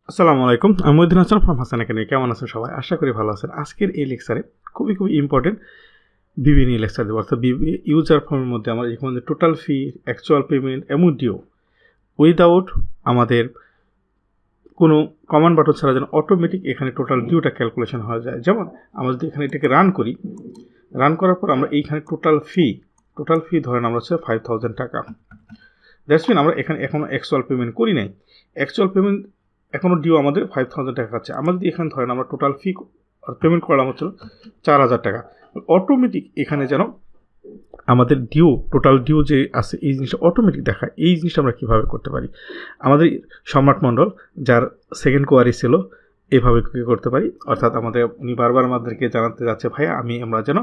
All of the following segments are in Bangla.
আসসালামু আলাইকুম, আমি হাসান ফ্রম হাসান একাডেমি। কেমন আছেন সবাই? আশা করি ভালো আছেন। আজকের এই লেকচারে খুবই ইম্পর্টেন্ট বিবিএ নিয়ে লেকচার দেবো। অর্থাৎ বিবিএ ইউজার ফর্মের মধ্যে আমরা এখানে টোটাল ফি, অ্যাকচুয়াল পেমেন্ট এবং ডিও উইদাউট আমাদের কোনো কমান্ড বাটন ছাড়া যেন অটোমেটিক এখানে টোটাল ডিওটা ক্যালকুলেশন হয়ে যায়। যেমন আমরা যদি এখানে এটাকে রান করি, রান করার পর আমরা এইখানে টোটাল ফি ধরেন আমরা হচ্ছে 5,000 টাকা। দ্যাটস মিন আমরা এখানে এখনও অ্যাকচুয়াল পেমেন্ট করি নাই। অ্যাকচুয়াল পেমেন্ট এখনও ডিও আমাদের 5,000 টাকা আছে। আমরা যদি এখানে ধরেন আমরা টোটাল ফি পেমেন্ট করলাম হচ্ছিল 4,000 টাকা, অটোমেটিক এখানে যেন আমাদের ডিও টোটাল ডিও যে আছে এই জিনিসটা অটোমেটিক দেখায়। এই জিনিসটা আমরা কীভাবে করতে পারি? আমাদের সম্রাট মণ্ডল যার সেকেন্ড কোয়ারি ছিল এভাবে করতে পারি। অর্থাৎ আমাদের উনি বারবার আমাদেরকে জানাতে যাচ্ছে ভাইয়া আমরা যেন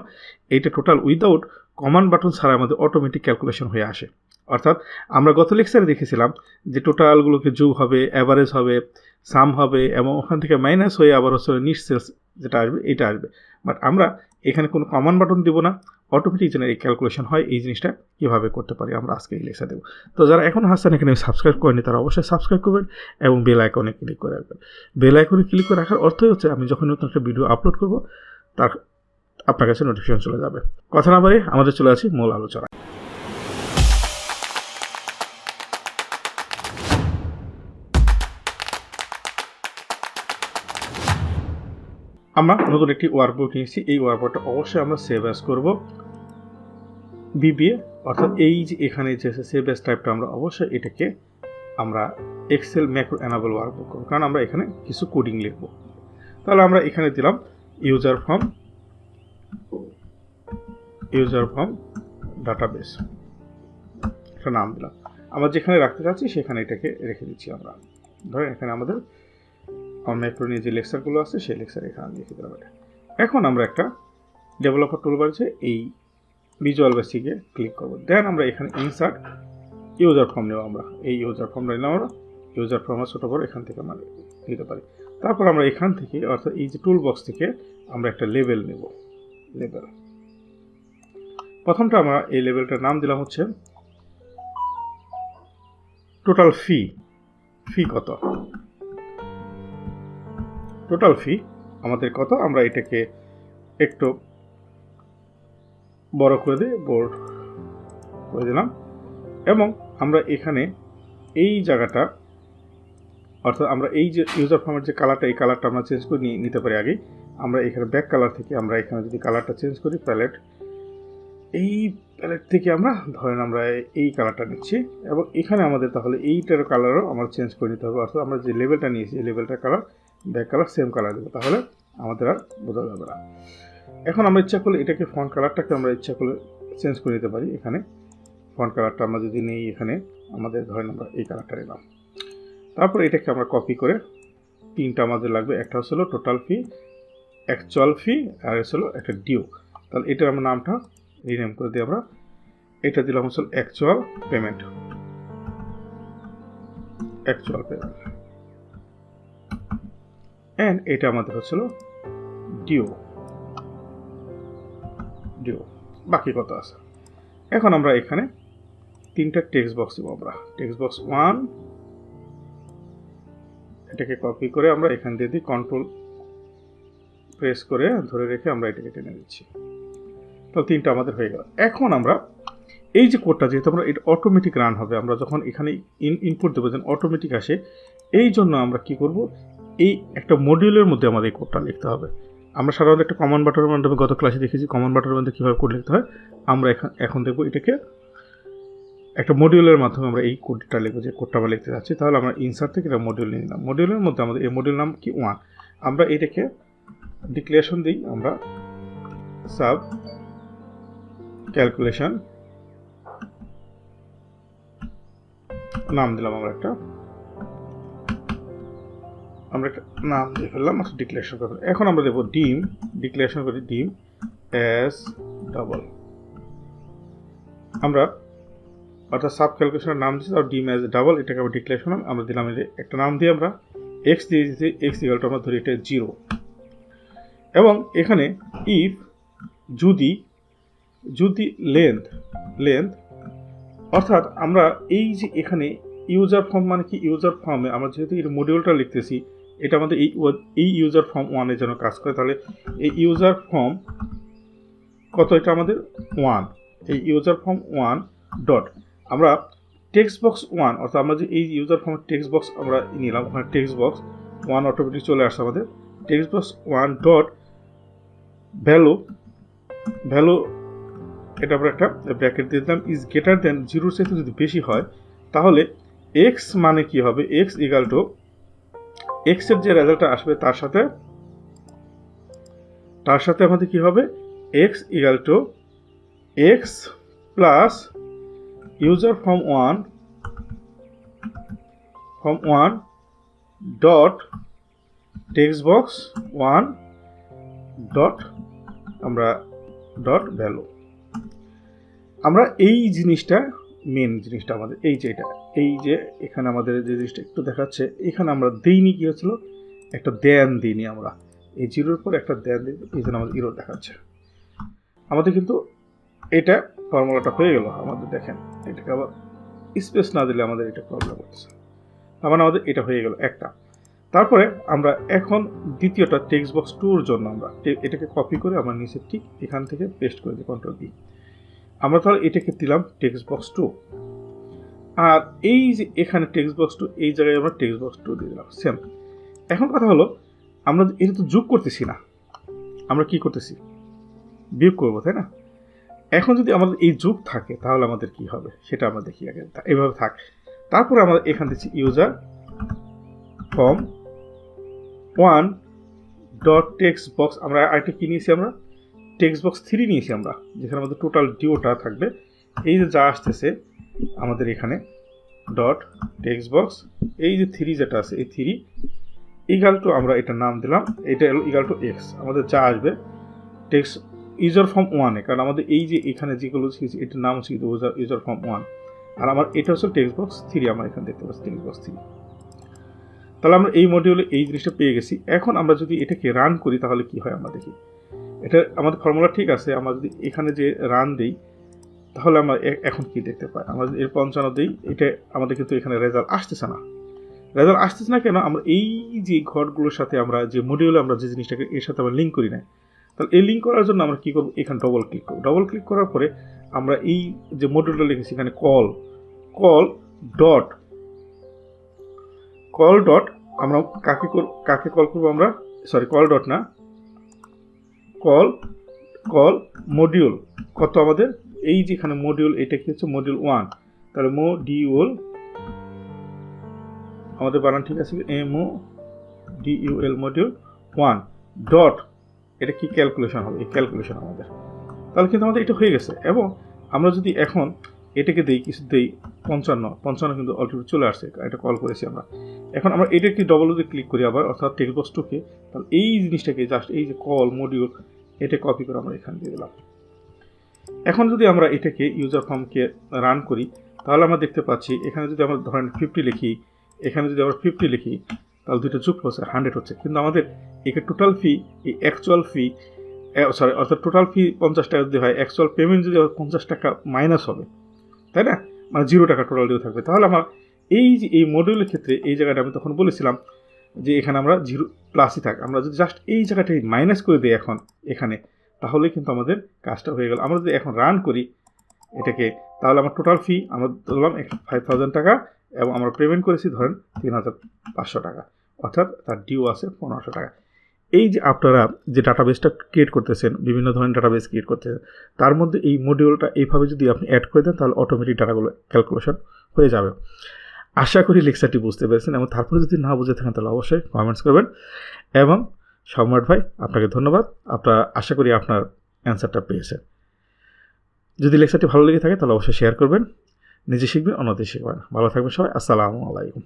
এইটা টোটাল উইদাউট কমান্ড বাটন ছাড়া আমাদের অটোমেটিক ক্যালকুলেশন হয়ে আসে। অর্থাৎ আমরা গত লেকচারে দেখেছিলাম যে টোটালগুলোকে যোগ হবে, অ্যাভারেজ হবে, সাম হবে এবং ওখান থেকে মাইনাস হয়ে আবার হচ্ছে নিট সেলস যেটা আসবে এটা আসবে। বাট আমরা এখানে কোনো কমান্ড বাটন দেবো না, অটোমেটিক যেন এই ক্যালকুলেশন হয়। এই জিনিসটা কীভাবে করতে পারি আমরা আজকে এই লেকচার দেবো। তো যারা এখন হাসান এখানে সাবস্ক্রাইব করেনি তারা অবশ্যই সাবস্ক্রাইব করবেন এবং বেল আইকনে ক্লিক করে রাখবেন। বেল আইকনে ক্লিক করে রাখার অর্থই হচ্ছে আমি যখন নতুন একটা ভিডিও আপলোড করবো তার আপনার কাছে নোটিফিকেশন চলে যাবে। কথা না বলে আমাদের চলে আসি মূল আলোচনা। আমরা নতুন একটি ওয়ার্কবুক নিয়েছি। এই ওয়ার্কবুকটা অবশ্যই আমরা সেভ অ্যাজ করব বিবিএ, অর্থাৎ এই যে এখানে যে সেভ অ্যাজ টাইপটা আমরা অবশ্যই এটাকে আমরা এক্সেল ম্যাক্রো এনাবল ওয়ার্কবুক করব, কারণ আমরা এখানে কিছু কোডিং লিখব। তাহলে আমরা এখানে দিলাম ইউজার ফর্ম ডাটাবেস, একটা নাম দিলাম। আমরা যেখানে রাখতে চাচ্ছি সেখানে এটাকে রেখে দিচ্ছি। আমরা ধরেন এখানে আমাদের ম্যাক্রো নিয়ে যে লেকচারগুলো আছে সেই লেকচার এখানে লিখে দিলাম এটা। এখন আমরা একটা ডেভেলপার টুলবার আছে এই ভিজুয়াল বেসিকে ক্লিক করব। দেন আমরা এখানে ইনসার্ট ইউজার ফর্ম নেব। আমরা এই ইউজার ফর্মটা নিলাম। আমরা ইউজার ফর্মে ছোটো বড় এখান থেকে আমরা নিতে পারি। তারপর আমরা এখান থেকে অর্থাৎ এই যে টুল বক্স থেকে আমরা একটা লেবেল নেব। লেবেল প্রথমটা আমরা এই লেবেলটার নাম দিলাম হচ্ছে টোটাল ফি কত, টোটাল ফি আমাদের কত, আমরা এটাকে একটু বড় করে দিয়ে বোল্ড করে দিলাম। এবং আমরা এখানে এই জায়গাটা অর্থাৎ আমরা এই যে ইউজার ফর্মের যে কালারটা এই কালারটা আমরা চেঞ্জ করে নিতে পারি। আগে আমরা এখানে ব্যাক কালার থেকে আমরা এখানে যদি কালারটা চেঞ্জ করি প্যালেট, এই প্যালেট থেকে আমরা ধরেন আমরা এই কালারটা নিচ্ছি এবং এখানে আমাদের তাহলে এইটার কালারও আমরা চেঞ্জ করে নিতে হবে। অর্থাৎ আমরা যে লেভেলটা নিয়েছি এই লেভেলটার colour back colour same colour দেবো, তাহলে আমাদের আর বোঝা যাবে না। এখন আমরা ইচ্ছা করলে এটাকে ফন্ট কালারটাকে আমরা ইচ্ছা করলে চেঞ্জ করে নিতে পারি। এখানে ফন্ট কালারটা আমরা যদি নেই এখানে আমাদের ধরেন আমরা এই কালারটা নিলাম। তারপর এটাকে আমরা কপি করে তিনটা আমাদের লাগবে, একটা হচ্ছিল টোটাল ফি, অ্যাকচুয়াল ফি আর হচ্ছিল একটা ডিও। তাহলে এটার আমরা নামটা রিনেম করে দিই। আমরা এটা দিলাম হচ্ছিল অ্যাকচুয়াল পেমেন্ট অ্যান্ড এটা আমাদের হচ্ছিল ডিও। বাকি কত আছে? এখন আমরা এখানে তিনটা টেক্সট বক্স দেবো। আমরা টেক্সট বক্স 1 এটাকে কপি করে আমরা এখান দিয়ে দিই, কন্ট্রোল প্রেস করে ধরে রেখে আমরা এটাকে টেনে দিচ্ছি। তাহলে তিনটা আমাদের হয়ে গেল। এখন আমরা এই যে কোডটা যেহেতু আমরা এটা অটোমেটিক রান হবে, আমরা যখন এখানে ইনপুট দেবো যেন অটোমেটিক আসে, এই জন্য আমরা কি করব, এই একটা মডিউলের মধ্যে আমাদের এই কোডটা লিখতে হবে। আমরা সাধারণত একটা কমান্ড বাটনের মাধ্যমে গত ক্লাসে দেখেছি কমান্ড বাটনের মধ্যে কীভাবে কোড লিখতে হয়। আমরা এখন দেখবো এটাকে একটা মডিউলের মাধ্যমে আমরা এই কোডটা লিখবো, যে কোডটা আমরা লিখতে যাচ্ছি। তাহলে আমরা ইনসার্ট থেকে এটা মডিউল নিয়ে নিলাম। মডিউলের মধ্যে আমাদের এই মডিউল নাম কি 1। আমরা এটাকে ডিক্লারেশন দিই, আমরা সাব ক্যালকুলেশন নাম দিলাম। আমরা একটা নাম দিয়ে ফেললাম, ডিক্লারেশন করে। এখন আমরা দেবো ডিম, ডিক্লারেশন করি ডিম অ্যাজ ডাবল। আমরা অর্থাৎ সাব ক্যালকুলেশনের নাম দিচ্ছি আর ডিম অ্যাজ ডাবল, এটাকে আমরা ডিক্লারেশন আমরা দিলাম একটা নাম দিয়ে আমরা এক্স দিয়ে দিচ্ছি। এক্স ইকুয়াল টু আমরা ধরি এটা 0। এবং এখানে ইফ যদি লেন্থ অর্থাৎ আমরা এই যে এখানে ইউজার ফর্ম মানে কি, ইউজার ফর্মে আমরা যেহেতু এই মডিউলটা লিখতেছি এটা আমাদের এই ইউজার ফর্ম 1 এর জন্য কাজ করে, তাহলে এই ইউজার ফর্ম কত, এটা আমাদের 1, এই ইউজার ফর্ম 1 ডট আমরা TextBox 1 অর্থাৎ আমরা যে এই ইউজার ফর্মের TextBox আমরা নিলাম, ওখানে TextBox 1 অটোমেটিক চলে আসছে আমাদের। TextBox 1 ডট ভ্যালু এটা আমরা একটা ব্র্যাকেট দিয়ে দিলাম, ইজ গ্রেটার দেন 0 এর থেকে যদি বেশি হয় তাহলে x মানে কি হবে, x ইকুয়াল টু x এর যে রেজাল্টটা আসবে তার সাথে আমাদের কি হবে, x equal to x plus user form 1 dot TextBox 1 dot আমরা ডট ভ্যালু। আমরা এই জিনিসটা মেন জিনিসটা আমাদের এই যে এখানে আমাদের যে জিনিসটা একটু দেখাচ্ছে, এখানে আমরা দিইনি কি হচ্ছিল, একটা দেন দিইনি, আমরা এই 0 পর একটা দেন দিই, এই জন্য আমাদের এরর দেখাচ্ছে। আমাদের কিন্তু এটা ফর্মুলাটা হয়ে গেল আমাদের, দেখেন এটাকে আবার স্পেস না দিলে আমাদের এটা প্রবলেম হচ্ছে, তার মানে আমাদের এটা হয়ে গেল একটা। তারপরে আমরা এখন দ্বিতীয়টা TextBox 2 এর জন্য আমরা এটাকে কপি করে আমরা নিচে ঠিক এখান থেকে পেস্ট করে দিই, কন্ট্রোল বি। আমরা তাহলে এটাকে দিলাম TextBox 2, আর এই যে এখানে TextBox 2 এই জায়গায় আমরা TextBox 2 দিয়ে দিলাম সেম। এখন কথা হলো আমরা এটা তো যোগ করতেছি না, আমরা কি করতেছি, বিয়োগ করবো, তাই না? এখন যদি আমাদের এই যোগ থাকে তাহলে আমাদের কি হবে সেটা আমরা দেখি আগে, এইভাবে থাক। তারপরে আমরা এখান দিচ্ছি ইউজার ফর্ম 1 ডট TextBox, আমরা আরেকটা কি নিয়েছি, আমরা TextBox 3 নিয়েছি আমরা, যেখানে আমাদের টোটাল ডিওটা থাকবে, এই যে যা আসতেছে আমাদের এখানে ডট TextBox, এই যে 3 যেটা আছে এই 3 ইকুয়াল টু আমরা এটা নাম দিলাম, এটা ইকুয়াল টু x, আমাদের যা আসবে টেক্সট ইউজার ফর্ম 1 এ, কারণ আমাদের এই যে এখানে যেগুলো শিখেছি এটার নাম হচ্ছে ইউজার ফর্ম 1, আর আমার এটা হচ্ছে TextBox 3, আমরা এখানে দেখতে পাচ্ছি TextBox 3। তাহলে আমরা এই মডিউলে এই জিনিসটা পেয়ে গেছি। এখন আমরা যদি এটাকে রান করি তাহলে কি হয় আমরা দেখি, এটা আমাদের ফর্মুলা ঠিক আছে, আমরা যদি এখানে যে রান দিই তাহলে আমরা এখন কি দেখতে পাই, আমরা যদি এর 55 দিই, এটা আমাদের কিন্তু এখানে রেজাল্ট আসতেছে না কেন, আমরা এই যে ঘরগুলোর সাথে আমরা যে মডিউলে আমরা যে জিনিসটাকে এর সাথে আমরা লিঙ্ক করি না, তাহলে এই লিঙ্ক করার জন্য আমরা কি করব, এখানে ডবল ক্লিক করার পরে আমরা এই যে মডিউলটা লিখেছি এখানে কল ডট আমরা কাকে কল করব, আমরা সরি কল ডট না, কল মডিউল কত আমাদের, এই যেখানে মডিউল এটা কি হচ্ছে মডিউল 1, তাহলে মডিউল আমাদের বানান ঠিক আছে, MODUL মডিউল 1 ডট এটা কি ক্যালকুলেশন হবে, এই ক্যালকুলেশন আমাদের, তাহলে কিন্তু আমাদের এটা হয়ে গেছে। এবং আমরা যদি এখন এটাকে দেই কিছু দেই 55 কিন্তু অলরেডি চলে আসছে, এটা কল করেছি আমরা। এখন আমরা এটাকে ডবল যদি ক্লিক করি আবার, অর্থাৎ TextBox 2 কে, তাহলে এই জিনিসটাকে জাস্ট এই যে কল মডিউল এটা কপি করে আমরা এখানে দিয়ে দিলাম। এখন যদি আমরা এটাকে ইউজার ফর্মকে রান করি তাহলে আমরা দেখতে পাচ্ছি এখানে যদি আমরা ধরেন 50 লিখি, এখানে যদি আমরা 50 লিখি তাহলে দুটো যোগ হচ্ছে 100 হচ্ছে, কিন্তু আমাদের এখানে টোটাল ফি এই অ্যাকচুয়াল ফি অর্থাৎ টোটাল ফি 50 টাকা যদি হয়, অ্যাকচুয়াল পেমেন্ট যদি 50 টাকা মাইনাস হবে, তাই না, মানে 0 টাকা টোটাল ডিউ থাকবে। তাহলে আমার এই যে এই মডিউলের ক্ষেত্রে এই জায়গাটা আমি তখন বলেছিলাম যে এখানে আমরা 0 প্লাসই থাক, আমরা যদি জাস্ট এই জায়গাটাই মাইনাস করে দিই এখন এখানে, তাহলে কিন্তু আমাদের কাজটা হয়ে গেল। আমরা যদি এখন রান করি এটাকে তাহলে আমার টোটাল ফি আমরা ধরলাম 5000 টাকা এবং আমরা পেমেন্ট করেছি ধরেন 3500 টাকা, অর্থাৎ তার ডিউ আছে 1500 টাকা। এই যে আপনারা যে ডাটাবেসটা ক্রিয়েট করতেছেন, বিভিন্ন ধরনের ডাটাবেস ক্রিয়েট করতেছেন, তার মধ্যে এই মডিউলটা এইভাবে যদি আপনি অ্যাড করে দেন তাহলে অটোমেটিক ডাটাগুলো ক্যালকুলেশন হয়ে যাবে। আশা করি লেকচারটি বুঝতে পেরেছেন, এবং তারপরে যদি না বুঝে থাকেন তাহলে অবশ্যই কমেন্টস করবেন। এবং সম্রাট ভাই আপনাকে ধন্যবাদ, আশা করি আপনার অ্যান্সারটা পেয়েছেন। যদি লেকচারটি ভালো লেগে থাকে তাহলে অবশ্যই শেয়ার করবেন, নিজে শিখবেন অন্যদের শিখবেন। ভালো থাকবেন সবাই, আসসালামু আলাইকুম।